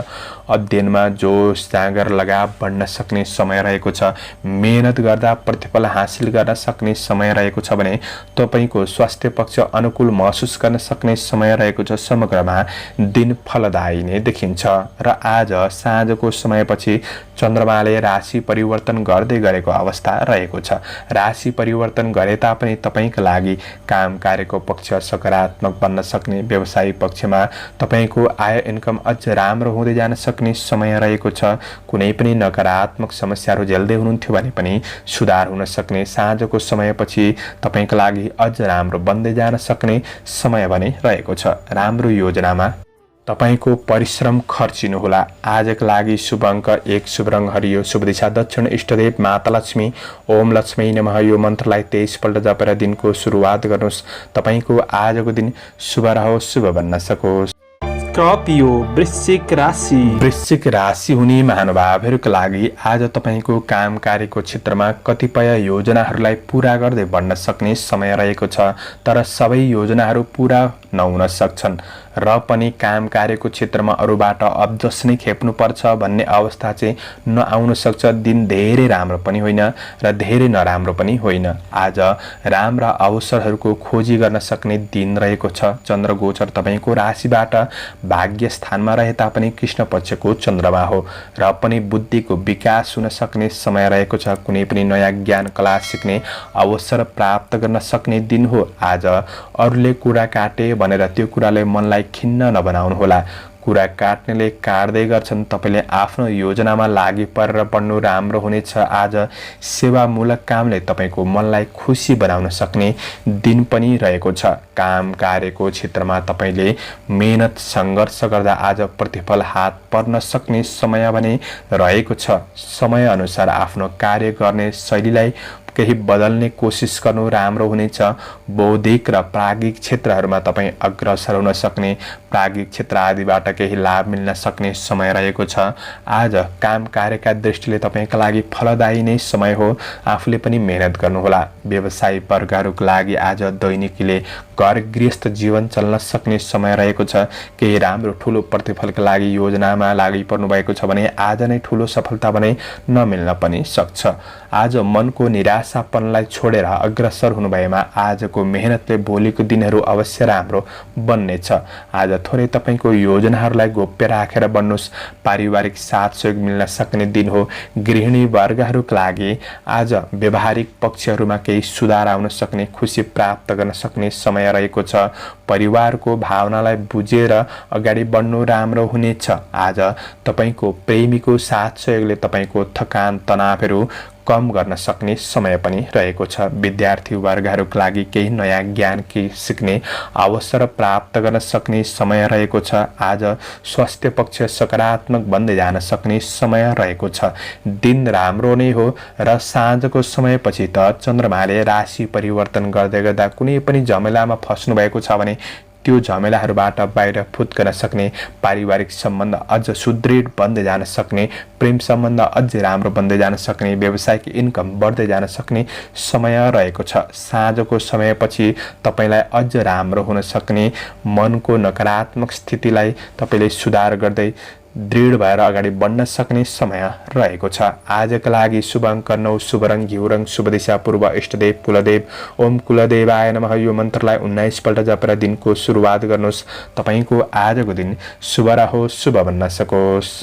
अध्ययनमा जोश जाँगर लगाव बढ्न सक्ने समय रहेको छ। मेहनत गर्दा प्रतिफल हासिल गर्न सक्ने समय रहेको छ भने तपाईको स्वास्थ्य पक्ष अनुकूल महसुस गर्न सक्ने समय रहेको छ। समग्रमा दिन फलदायी नै देखिन्छ र आज साँझको समयपछि चन्द्रमाले राशि परिवर्तन गर्दै गरेको अवस्था रहेको छ। राशि परिवर्तन गरे तापनि तपाईका लागि काम कार्यको पक्ष सकारात्मक बन्न सक्ने, व्यवसायिक पक्षमा तपाईको आय इन्कम अझ राम्रो हुँदै जान सक्ने समय रहेको छ। कुनै पनि नकारात्मक समस्याहरू झेल्दै हुनुहुन्थ्यो भने पनि सुधार हुन सक्ने, साँझको समयपछि तपाईका लागि अझ राम्रो बन्दै जान सक्ने समय पनि रहेको छ। राम्रो योजनामा तपाईको परिश्रम खर्चिनुहोला। आजका लागि शुभ अङ्क 1, शुभ रङ हरियो, शुभ दिशा दक्षिण, इष्टदेव माता लक्ष्मी। ओम लक्ष्मी नमः यो मन्त्रलाई 23 पल्ट जपेर दिनको सुरुवात गर्नुहोस्। तपाईको आजको दिन शुभ रहोस्, शुभ बन्न सकोस्। स्कर्पियो वृश्चिक राशि। वृश्चिक राशि हुने महानुभावहरूका लागि आज तपाईको काम कार्यको क्षेत्रमा कतिपय योजनाहरूलाई पूरा गर्दै बढ्न सक्ने समय रहेको छ। तर सबै योजनाहरू पूरा नहुन सक्छन् र पनि काम कार्यको क्षेत्रमा अरूबाट अब्जस नै खेप्नुपर्छ भन्ने अवस्था चाहिँ नआउन सक्छ। दिन धेरै राम्रो पनि होइन र धेरै नराम्रो पनि होइन। आज राम्रा अवसरहरूको खोजी गर्न सक्ने दिन रहेको छ। चन्द्र गोचर तपाईको राशिबाट भाग्य स्थानमा रहे तापनि कृष्ण पक्षको चन्द्रमा हो र पनि बुद्धिको विकास हुन सक्ने समय रहेको छ। कुनै पनि नयाँ ज्ञान कला सिक्ने अवसर प्राप्त गर्न सक्ने दिन हो। आज अरूले कुरा काटे भनेर त्यो कुराले मनलाई खिन्न नबनाउनुहोला। कुरा काट्नेले काट्दै गर्छन्, तपाईले आफ्नो योजनामा लागि परेर बढ्नु राम्रो हुनेछ। आज सेवामूलक कामले तपाईको मनलाई खुसी बनाउन सक्ने दिन पनि रहेको छ। काम कार्यको क्षेत्रमा तपाईले मेहनत सङ्घर्ष गर्दा आज प्रतिफल हात पर्न सक्ने समय पनि रहेको छ। समय अनुसार आफ्नो कार्य गर्ने शैलीलाई केही बदल्ने कोसिस गर्नु राम्रो हुनेछ। बौद्धिक र प्राज्ञिक क्षेत्रहरूमा तपाईँ अग्रसर हुन सक्ने, प्राज्ञिक क्षेत्र आदिबाट केही लाभ मिल्न सक्ने समय रहेको छ। आज काम कार्यका दृष्टिले तपाईका लागि फलदायी नै समय हो। आफूले पनि मेहनत गर्नुहोला। व्यवसायी वर्गहरूका लागि आज दैनिकीले घर गृहस्थ जीवन चल्न सक्ने समय रहेको छ। केही राम्रो ठुलो प्रतिफलका लागि योजनामा लागि पर्नु भएको छ भने आज नै ठुलो सफलता भने नमिल्न पनि सक्छ। आज मनको निराशापनलाई छोडेर अग्रसर हुनुभएमा आजको मेहनतले भोलिको दिनहरू अवश्य राम्रो बन्नेछ। आज थोरै तपाईको योजनाहरूलाई गोप्य राखेर बढ्नुहोस्। पारिवारिक साथ सहयोग मिल्न सक्ने दिन हो। गृहिणी वर्गहरूका लागि आज व्यवहारिक पक्षहरूमा केही सुधार आउन सक्ने, खुसी प्राप्त गर्न सक्ने समय रहेको छ। परिवारको भावनालाई बुझेर अगाडि बढ्नु राम्रो हुनेछ। आज तपाईको प्रेमीको साथ सहयोगले तपाईको थकान तनावहरू कम गर्न सक्ने समय पनि रहेको छ। विद्यार्थी वर्गहरूका लागि केही नयाँ ज्ञान सिक्ने अवसर प्राप्त गर्न सक्ने समय रहेको छ। आज स्वास्थ्य पक्ष सकारात्मक बन्दै जान सक्ने समय रहेको छ। दिन राम्रो नै हो र साँझको समयपछि त चन्द्रमाले राशि परिवर्तन गर्दै गर्दा कुनै पनि झमेलामा फस्नु भएको छ भने त्यो झमेलाहरूबाट बाहिर फुत्कन सक्ने, पारिवारिक सम्बन्ध अझ सुदृढ बन्दै जान सक्ने, प्रेम सम्बन्ध अझ राम्रो बन्दै जान सक्ने, व्यावसायिक इन्कम बढ्दै जान सक्ने समय रहेको छ। साँझको समयपछि तपाईलाई अझ राम्रो हुन सक्ने, मनको नकारात्मक स्थितिलाई तपाईले सुधार गर्दै दृढ भएर अगाडि बढ्न सक्ने समय रहेको छ। आजका लागि शुभ अङ्क 9, शुभ रङ घिउ रङ, शुभ दिशा पूर्व, इष्टदेव कुलदेव। ओम कुलदेवाय नमः यो मन्त्रलाई 19 पल्ट जपेर दिनको सुरुवात गर्नुहोस्। तपाईको आजको दिन शुभ रहोस्, शुभ बन्न सकोस्।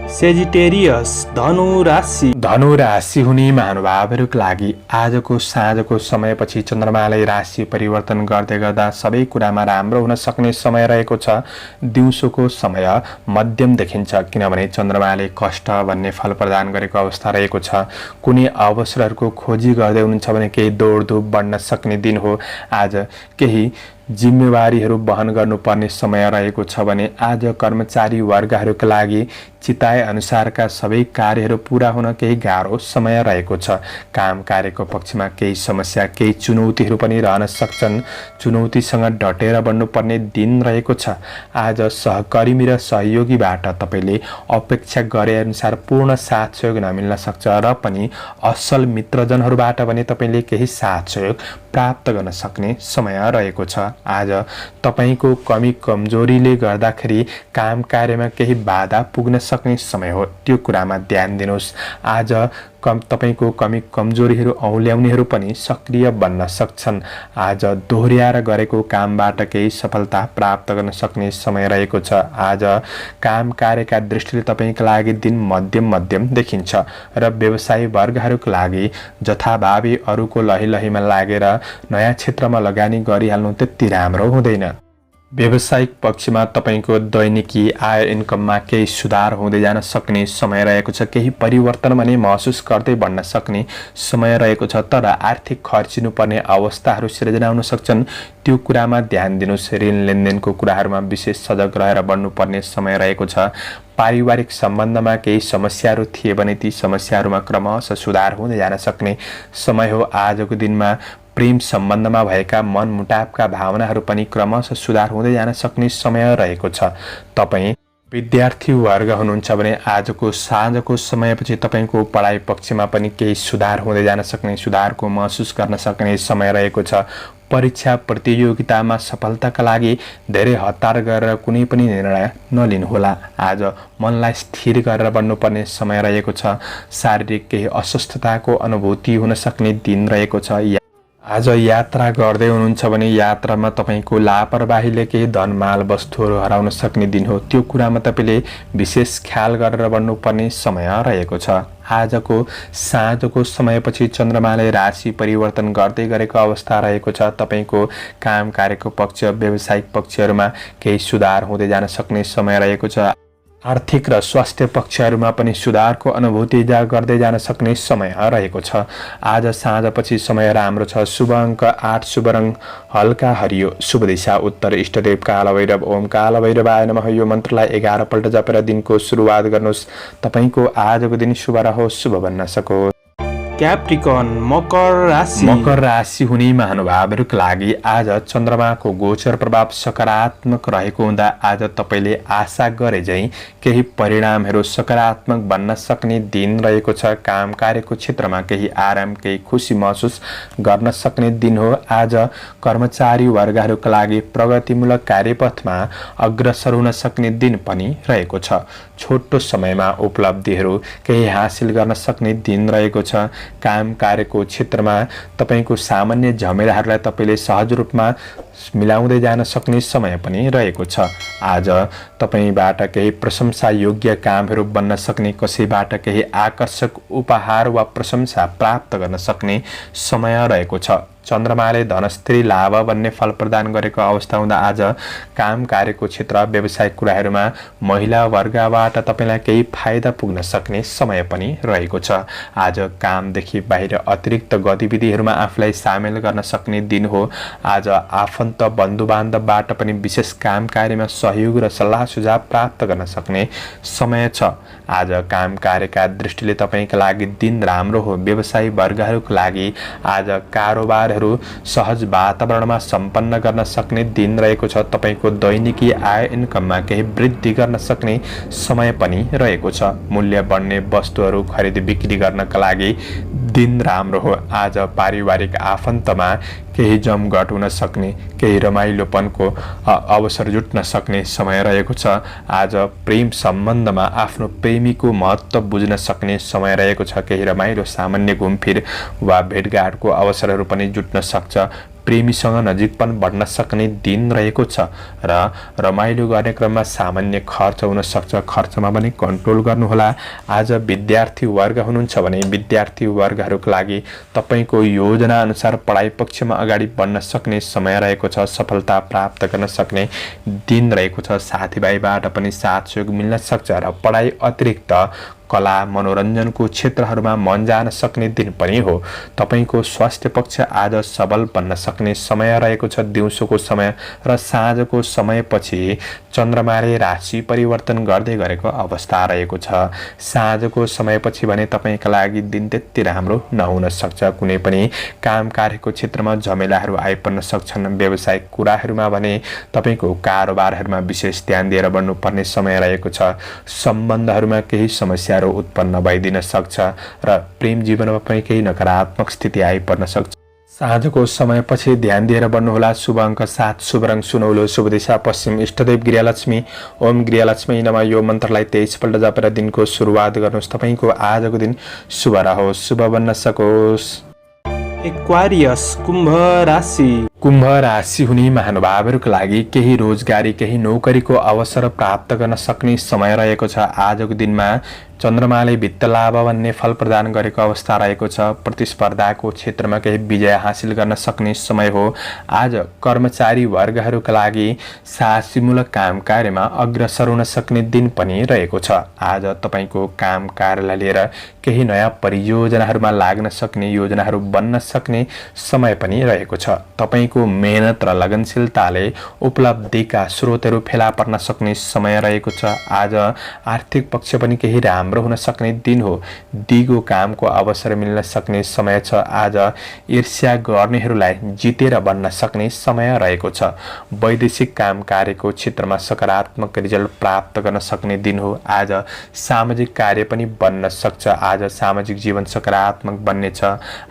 सेजिटेरियस धनु राशि। धनु राशि हुने महानुभावहरूका लागि आजको साँझको समयपछि चन्द्रमाले राशि परिवर्तन गर्दै गर्दा सबै कुरामा राम्रो हुन सक्ने समय रहेको छ। दिउँसोको समय मध्यम देखिन्छ, किनभने चन्द्रमाले कष्ट भन्ने फल प्रदान गरेको अवस्था रहेको छ। कुनै अवसरहरूको खोजी गर्दै हुनुहुन्छ भने केही दौडधुप बढ्न सक्ने दिन हो। आज केही जिम्मेवारीहरू वहन गर्नुपर्ने समय रहेको छ भने आज कर्मचारी वर्गहरूका लागि चिताए अनुसारका सबै कार्यहरू पूरा हुन केही गाह्रो समय रहेको छ। काम कार्यको पक्षमा केही समस्या, केही चुनौतीहरू पनि रहन सक्छन्। चुनौतीसँग डटेर बढ्नुपर्ने दिन रहेको छ। आज सहकर्मी र सहयोगीबाट तपाईँले अपेक्षा गरे अनुसार पूर्ण साथ सहयोग नमिल्न सक्छ र पनि असल मित्रजनहरूबाट पनि तपाईँले केही साथ सहयोग प्राप्त गर्न सक्ने समय रहेको छ। आज तपाईँको कमी कमजोरीले गर्दाखेरि काम कार्यमा केही बाधा पुग्न सक्ने समय हो, त्यो कुरामा ध्यान दिनुहोस्। आज तपाईँको कमी कमजोरीहरू औल्याउनेहरू पनि सक्रिय बन्न सक्छन्। आज दोहोर्याएर गरेको कामबाट केही सफलता प्राप्त गर्न सक्ने समय रहेको छ। आज काम कार्यका दृष्टिले तपाईँका लागि दिन मध्यम देखिन्छ र व्यवसायी वर्गहरूका लागि जथाभावी अरूको लहीमा लागेर नयाँ क्षेत्रमा लगानी गरिहाल्नु त्यति राम्रो हुँदैन। व्यावसायिक पक्षमा तपाईँको दैनिकी आय इन्कममा केही सुधार हुँदै जान सक्ने समय रहेको छ। केही परिवर्तन भने महसुस गर्दै बढ्न सक्ने समय रहेको छ, तर आर्थिक खर्चिनुपर्ने अवस्थाहरू सिर्जना हुन सक्छन्। त्यो कुरामा ध्यान दिनुहोस्। ऋण लेनदेनको कुराहरूमा विशेष सजग रहेर बढ्नुपर्ने समय रहेको छ। पारिवारिक सम्बन्धमा केही समस्याहरू थिए भने ती समस्याहरूमा क्रमशः सुधार हुँदै जान सक्ने समय हो। आजको दिनमा प्रेम सम्बन्धमा भएका मनमुटावका भावनाहरू पनि क्रमशः सुधार हुँदै जान सक्ने समय रहेको छ। तपाईँ विद्यार्थी वर्ग हुनुहुन्छ भने आजको साँझको समयपछि तपाईँको पढाइ पक्षमा पनि केही सुधार हुँदै जान सक्ने, सुधारको महसुस गर्न सक्ने समय रहेको छ। परीक्षा प्रतियोगितामा सफलताका लागि धेरै हतार गरेर कुनै पनि निर्णय नलिनुहोला। आज मनलाई स्थिर गरेर बढ्नुपर्ने समय रहेको छ। शारीरिक केही अस्वस्थताको अनुभूति हुन सक्ने दिन रहेको छ। आज यात्रा गर्दै हुनुहुन्छ भने यात्रामा तपाईँको लापरवाहीले केही धनमाल वस्तुहरू हराउन सक्ने दिन हो। त्यो कुरामा तपाईँले विशेष ख्याल गरेर बढ्नुपर्ने समय रहेको छ। आजको साँझको समयपछि चन्द्रमाले राशि परिवर्तन गर्दै गरेको अवस्था रहेको छ। तपाईँको काम कार्यको पक्ष, व्यावसायिक पक्षहरूमा केही सुधार हुँदै जान सक्ने समय रहेको छ। आर्थिक र स्वास्थ्य पक्षहरूमा पनि सुधारको अनुभूति गर्दै जान सक्ने समय रहेको छ। आज साँझपछि समय राम्रो छ। शुभ अङ्क 8, शुभ रङ हल्का हरियो, शुभ दिशा उत्तर, इष्टदेव कालभैरव। ओम कालभैरवाय नमः। यो मन्त्रलाई 11 पल्ट जपेर दिनको सुरुवात गर्नुहोस्। तपाईँको आजको दिन शुभ रहोस्, शुभ बन्न सकोस्। क्याप्रिकन मकर राशि। मकर राशि हुने महानुभावहरूका लागि आज चन्द्रमाको गोचर प्रभाव सकारात्मक रहेको हुँदा आज तपाईँले आशा गरे झैँ केही परिणामहरू सकारात्मक बन्न सक्ने दिन रहेको छ। काम कार्यको क्षेत्रमा केही आराम, केही खुसी महसुस गर्न सक्ने दिन हो। आज कर्मचारी वर्गहरूका लागि प्रगतिमूलक कार्यपथमा अग्रसर हुन सक्ने दिन पनि रहेको छ। छोटो समयमा उपलब्धिहरू केही हासिल गर्न सक्ने दिन रहेको छ। काम कार्यको क्षेत्रमा तपाईँको सामान्य झमेलाहरूलाई तपाईँले सहज रूपमा मिलाउँदै जान सक्ने समय पनि रहेको छ। आज तपाईँबाट केही प्रशंसा योग्य कामहरू बन्न सक्ने, कसैबाट केही आकर्षक उपहार वा प्रशंसा प्राप्त गर्न सक्ने समय रहेको छ। चन्द्रमाले धनस्त्री लाभ भन्ने फल प्रदान गरेको अवस्था हुँदा आज काम कार्यको क्षेत्र, व्यावसायिक कुराहरूमा महिला वर्गबाट तपाईँलाई केही फाइदा पुग्न सक्ने समय पनि रहेको छ। आज कामदेखि बाहिर अतिरिक्त गतिविधिहरूमा आफूलाई सामेल गर्न सक्ने दिन हो। आज आफन्त बन्धुबान्धवबाट पनि विशेष काम कार्यमा सहयोग र सल्लाह सुझाव प्राप्त गर्न सक्ने समय छ। आज काम कार्यका दृष्टिले तपाईँका लागि दिन राम्रो हो। व्यवसायी वर्गहरूका लागि आज कारोबार सहज वातावरणमा सम्पन्न गर्न सक्ने दिन रहेको छ। तपाईँको दैनिकी आय इन्कममा केही वृद्धि गर्न सक्ने समय पनि रहेको छ। मूल्य बढ्ने वस्तुहरू खरिद बिक्री गर्नका लागि दिन राम्रो हो। आज पारिवारिक आफन्तमा केही जमघट हुन सक्ने, केही रमाइलोपनको अवसर जुट्न सक्ने समय रहेको छ। आज प्रेम सम्बन्धमा आफ्नो प्रेमीको महत्त्व बुझ्न सक्ने समय रहेको छ। केही रमाइलो सामान्य घुमफिर वा भेटघाटको अवसरहरू पनि जुट्न सक्छ। प्रेमीसँग नजिकपन बढ्न सक्ने दिन रहेको छ र रमाइलो गर्ने क्रममा सामान्य खर्च हुन सक्छ, खर्चमा पनि कन्ट्रोल गर्नुहोला। आज विद्यार्थी वर्ग हुनुहुन्छ भने विद्यार्थी वर्गहरूका लागि तपाईको योजना अनुसार पढाइ पक्षमा अगाडि बढ्न सक्ने समय रहेको छ, सफलता प्राप्त गर्न सक्ने दिन रहेको छ। साथीभाइबाट पनि साथ सहयोग मिल्न सक्छ र पढाइ अतिरिक्त कला मनोरञ्जनको क्षेत्रहरूमा मन जान सक्ने दिन पनि हो। तपाईको स्वास्थ्य पक्ष आज सबल बन्न सक्ने समय रहेको छ। दिउँसोको समय र साँझको समयपछि चन्द्रमाले राशि परिवर्तन गर्दै गरेको अवस्था रहेको छ। साँझको समयपछि भने तपाईका लागि दिन त्यति राम्रो नहुन सक्छ। कुनै पनि काम कार्यको क्षेत्रमा झमेलाहरू आइपर्न सक्छन्। व्यावसायिक कुराहरूमा भने तपाईको कारोबारहरूमा विशेष ध्यान दिएर बढ्नुपर्ने समय रहेको छ। सम्बन्धहरूमा केही समस्या उत्पन्न भइदिन सक्छ र प्रेम जीवनमा पनि केही नकारात्मक स्थिति आइपर्न सक्छ। साँझको समयपछि ध्यान दिएर बढ्नुहोला। शुभ अङ्क 7, शुभ रङ सुनौलो, शुभ दिशा पश्चिम, इष्टदेव गृहलक्ष्मी। ओम गृहलक्ष्मी नमः यो मन्त्रलाई 23 पल्ट जपेर दिनको सुरुवात गर्नुहोस्। तपाईको आजको दिन शुभ रहोस्, शुभ बन्न सकोस्। एक्वारियस कुम्भ राशि। कुम्भ राशि हुने महानुभावहरूका लागि केही रोजगारी केही नौकरीको अवसर प्राप्त गर्न सक्ने समय रहेको छ। आजको दिनमा चन्द्रमाले वित्त लाभ भन्ने फल प्रदान गरेको अवस्था रहेको छ। प्रतिस्पर्धाको क्षेत्रमा केही विजय हासिल गर्न सक्ने समय हो। आज कर्मचारी वर्गहरूका लागि साहसीमूलक काम कार्यमा अग्रसर हुन सक्ने दिन पनि रहेको छ। आज तपाईको काम कार्यलाई लिएर केही नयाँ परियोजनाहरूमा लाग्न सक्ने, योजनाहरू बन्न सक्ने समय पनि रहेको छ। तपाईको मेहनत र लगनशीलताले उपलब्धिका स्रोतहरू फेला पर्न सक्ने समय रहेको छ। आज आर्थिक पक्ष पनि केही राम्रो हुन सक्ने दिन हो। दिगो कामको अवसर मिल्न सक्ने समय छ। आज ईर्ष्या गर्नेहरूलाई जितेर बन्न सक्ने समय रहेको छ। वैदेशिक काम कार्यको क्षेत्रमा सकारात्मक रिजल्ट प्राप्त गर्न सक्ने दिन हो। आज सामाजिक कार्य पनि बन्न सक्छ। आज सामाजिक जीवन सकारात्मक बन्नेछ।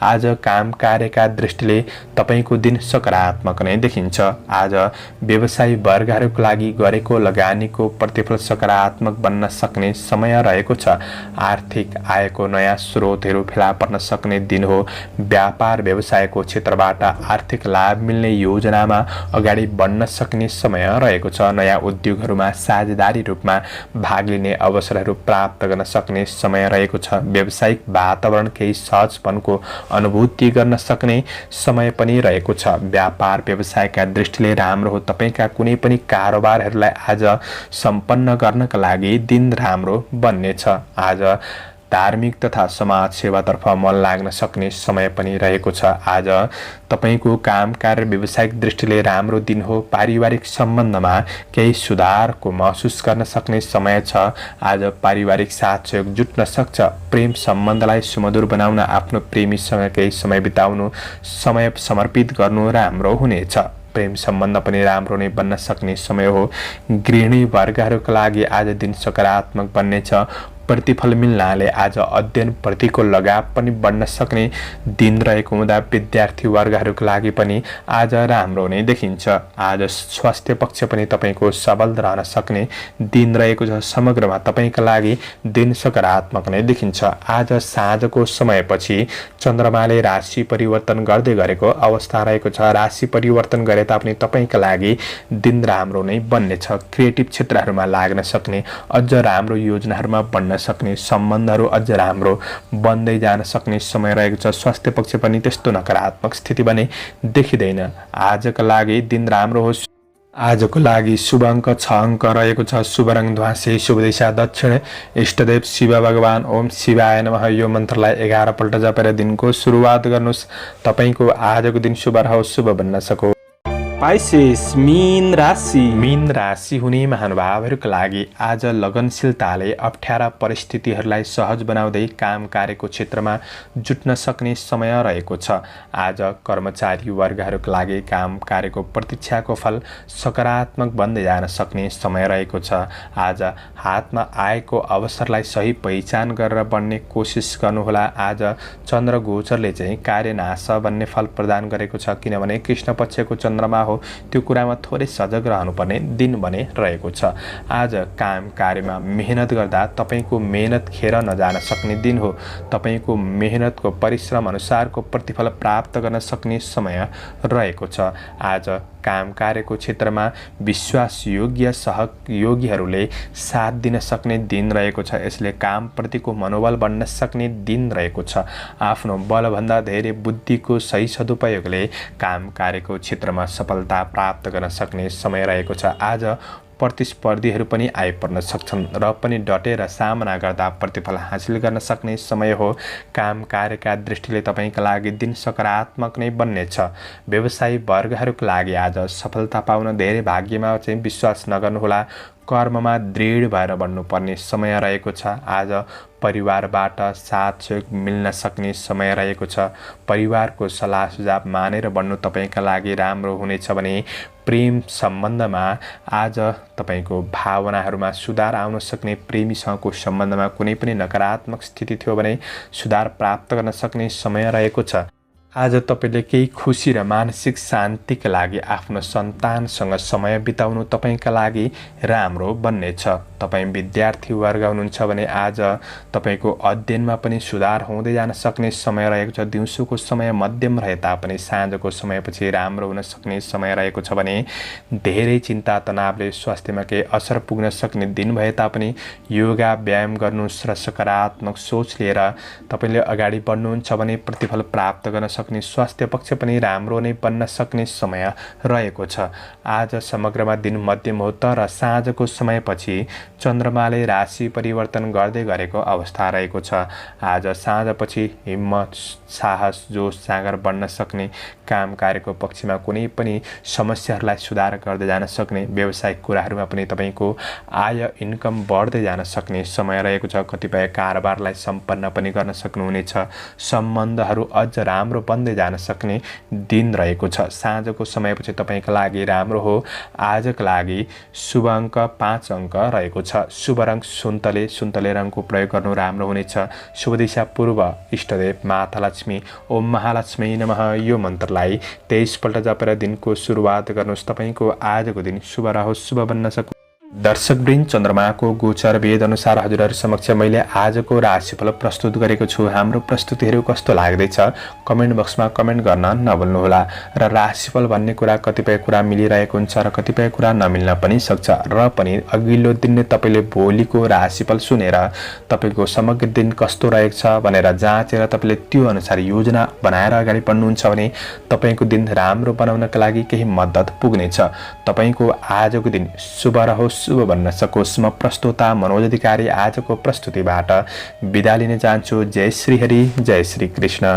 आज काम कार्यका दृष्टिले तपाईको दिन सकारात्मक नै देखिन्छ। आज व्यवसायी वर्गहरूका लागि गरेको लगानीको प्रतिफल सकारात्मक बन्न सक्ने समय रहेको छ। आर्थिक आयको नयाँ स्रोतहरू फेला पर्न सक्ने दिन हो। व्यापार व्यवसायको क्षेत्रबाट आर्थिक लाभ मिल्ने योजनामा अगाडि बढ्न सक्ने समय रहेको छ। नयाँ उद्योगहरूमा साझेदारी रूपमा भाग लिने अवसरहरू प्राप्त गर्न सक्ने समय रहेको छ। व्यावसायिक वातावरण केही सहजपनको अनुभूति गर्न सक्ने समय पनि रहेको छ। व्यापार व्यवसायका दृष्टिले राम्रो हो। तपाईका कुनै पनि कारोबारहरूलाई आज सम्पन्न गर्नका लागि दिन राम्रो बन्नेछ। आज धार्मिक तथा समाज सेवातर्फ मन लाग्न सक्ने समय पनि रहेको छ। आज तपाईको काम कार्य व्यावसायिक दृष्टिले राम्रो दिन हो। पारिवारिक सम्बन्धमा केही सुधारको महसुस गर्न सक्ने समय छ। आज पारिवारिक साथ सहयोग जुट्न सक्छ। प्रेम सम्बन्धलाई सुमधुर बनाउन आफ्नो प्रेमीसँग केही समय बिताउनु, समय समर्पित गर्नु राम्रो हुनेछ। प्रेम सम्बन्ध पनि राम्रो नै बन्न सक्ने समय हो। गृहिणी वर्गहरूका लागि आज दिन सकारात्मक बन्नेछ। प्रतिफल मिल्नाले आज अध्ययन प्रतिको लगाव पनि बढ्न सक्ने दिन रहेको हुँदा विद्यार्थी वर्गहरूका लागि पनि आज राम्रो नै देखिन्छ। आज स्वास्थ्य पक्ष पनि तपाईको सबल रहन सक्ने दिन रहेको छ। समग्रमा तपाईका लागि दिन सकारात्मक नै देखिन्छ। आज साँझको समयपछि चन्द्रमाले राशि परिवर्तन गर्दै गरेको अवस्था रहेको छ। राशि परिवर्तन गरे तापनि तपाईका लागि दिन राम्रो नै बन्नेछ। क्रिएटिभ क्षेत्रहरूमा लाग्न सक्ने, अझ राम्रो योजनाहरूमा बन्न सक्ने, सम्बन्धहरू अझ राम्रो बन्दै जान सक्ने समय रहेको छ। स्वास्थ्य पक्ष पनि त्यस्तो नकारात्मक स्थिति भने देखिँदैन। आजका लागि दिन राम्रो होस्। आजको लागि शुभ अङ्क 6 अङ्क रहेको छ। शुभ रङ ध्वाँसे, शुभ दिशा दक्षिण, इष्टदेव शिव भगवान। ओम शिवाय नमः यो मन्त्रलाई 11 पल्ट जपेर दिनको सुरुवात गर्नुहोस्। तपाईको आजको दिन शुभ रहोस्, शुभ बन्न सकोस्। पाइसेस मीन राशि। मीन राशि हुने महानुभावहरूका लागि आज लगनशीलताले अप्ठ्यारा परिस्थितिहरूलाई सहज बनाउँदै काम कार्यको क्षेत्रमा जुट्न सक्ने समय रहेको छ। आज कर्मचारी वर्गहरूका लागि काम कार्यको प्रतीक्षाको फल सकारात्मक बन्दै जान सक्ने समय रहेको छ। आज हातमा आएको अवसरलाई सही पहिचान गरेर बढ्ने कोसिस गर्नुहोला। आज चन्द्र गोचरले चाहिँ कार्यनाश भन्ने फल प्रदान गरेको छ, किनभने कृष्ण पक्षको चन्द्रमा हो त्यो कुरामा थोरै सजग रहनुपर्ने दिन भने रहेको छ। आज काम कार्यमा मेहनत गर्दा तपाईँको मेहनत खेर नजान सक्ने दिन हो। तपाईँको मेहनतको परिश्रम अनुसारको प्रतिफल प्राप्त गर्न सक्ने समय रहेको छ। आज काम कार्यको क्षेत्रमा विश्वासयोग्य सहयोगीहरूले साथ दिन सक्ने दिन रहेको छ। यसले कामप्रतिको मनोबल बढ्न सक्ने दिन रहेको छ। आफ्नो बलभन्दा धेरै बुद्धिको सही सदुपयोगले काम कार्यको क्षेत्रमा सफलता प्राप्त गर्न सक्ने समय रहेको छ। आज प्रतिस्पर्धीहरू पनि आइपर्न सक्छन् र पनि डटेर सामना गर्दा प्रतिफल हासिल गर्न सक्ने समय हो। काम कार्यका दृष्टिले तपाईँका लागि दिन सकारात्मक नै बन्नेछ। व्यवसायी वर्गहरूका लागि आज सफलता पाउन धेरै भाग्यमा चाहिँ विश्वास नगर्नुहोला। कर्ममा दृढ भएर बढ्नुपर्ने समय रहेको छ। आज परिवारबाट साथ सहयोग मिल्न सक्ने समय रहेको छ। परिवारको सल्लाह सुझाव मानेर बढ्नु तपाईँका लागि राम्रो हुनेछ भने प्रेम सम्बन्धमा आज तपाईँको भावनाहरूमा सुधार आउन सक्ने, प्रेमीसँगको सम्बन्धमा कुनै पनि नकारात्मक स्थिति थियो भने सुधार प्राप्त गर्न सक्ने समय रहेको छ। आज तपाईँले केही खुसी र मानसिक शान्तिका लागि आफ्नो सन्तानसँग समय बिताउनु तपाईँका लागि राम्रो बन्नेछ। तपाईँ विद्यार्थी वर्ग हुनुहुन्छ भने आज तपाईँको अध्ययनमा पनि सुधार हुँदै जान सक्ने समय रहेको छ। दिउँसोको समय मध्यम रहे तापनि साँझको समयपछि राम्रो हुन सक्ने समय रहेको छ भने धेरै चिन्ता तनावले स्वास्थ्यमा केही असर पुग्न सक्ने दिन भए तापनि योगा व्यायाम गर्नुहोस् र सकारात्मक सोच लिएर तपाईँले अगाडि बढ्नुहुन्छ भने प्रतिफल प्राप्त गर्न सक्ने, स्वास्थ्य पक्ष पनि राम्रो नै बन्न सक्ने समय रहेको छ। आज समग्रमा दिन मध्यम हो तर साँझको समयपछि चन्द्रमाले राशि परिवर्तन गर्दै गरेको अवस्था रहेको छ। आज साँझपछि हिम्मत, साहस, जोस जाँगर बढ्न सक्ने, काम कार्यको पक्षमा कुनै पनि समस्याहरूलाई सुधार गर्दै जान सक्ने, व्यावसायिक कुराहरूमा पनि तपाईँको आय इन्कम बढ्दै जान सक्ने समय रहेको छ। कतिपय कारोबारलाई सम्पन्न पनि गर्न सक्नुहुनेछ। सम्बन्धहरू अझ राम्रो बन्दै जान सक्ने दिन रहेको छ। साँझको समयपछि तपाईँका लागि राम्रो हो। आजका लागि शुभ अङ्क 5 अङ्क रहेको छ। शुभ रङ सुन्तले, सुन्तले रङको प्रयोग गर्नु राम्रो हुनेछ। शुभ दिशा पूर्व, इष्टदेव माता लक्ष्मी, ओम महालक्ष्मी नमः यो मन्त्रलाई 23 पल्ट जपेर दिनको सुरुवात गर्नुहोस्। तपाईँको आजको दिन शुभ रहोस्, शुभ बन्न सक्नु। दर्शकवृन्द, चन्द्रमाको गोचर वेद अनुसार हजुरहरू समक्ष मैले आजको राशिफल प्रस्तुत गरेको छु। हाम्रो प्रस्तुतिहरू कस्तो लाग्दैछ कमेन्ट बक्समा कमेन्ट गर्न नभुल्नुहोला। र राशिफल भन्ने कुरा कतिपय कुरा मिलिरहेको हुन्छ र कतिपय कुरा नमिल्न पनि सक्छ र पनि अघिल्लो दिन नै तपाईँले भोलिको राशिफल सुनेर तपाईँको समग्र दिन कस्तो रहेको छ भनेर जाँचेर तपाईँले त्यो अनुसार योजना बनाएर अगाडि बढ्नुहुन्छ भने तपाईँको दिन राम्रो बनाउनका लागि केही मद्दत पुग्नेछ। तपाईँको आजको दिन शुभ रहोस्, शुभ बन्न सकोस्। म प्रस्तोता मनोज अधिकारी आजको प्रस्तुतिबाट बिदा लिन चाहन्छु। जय श्री हरि, जय श्री कृष्ण।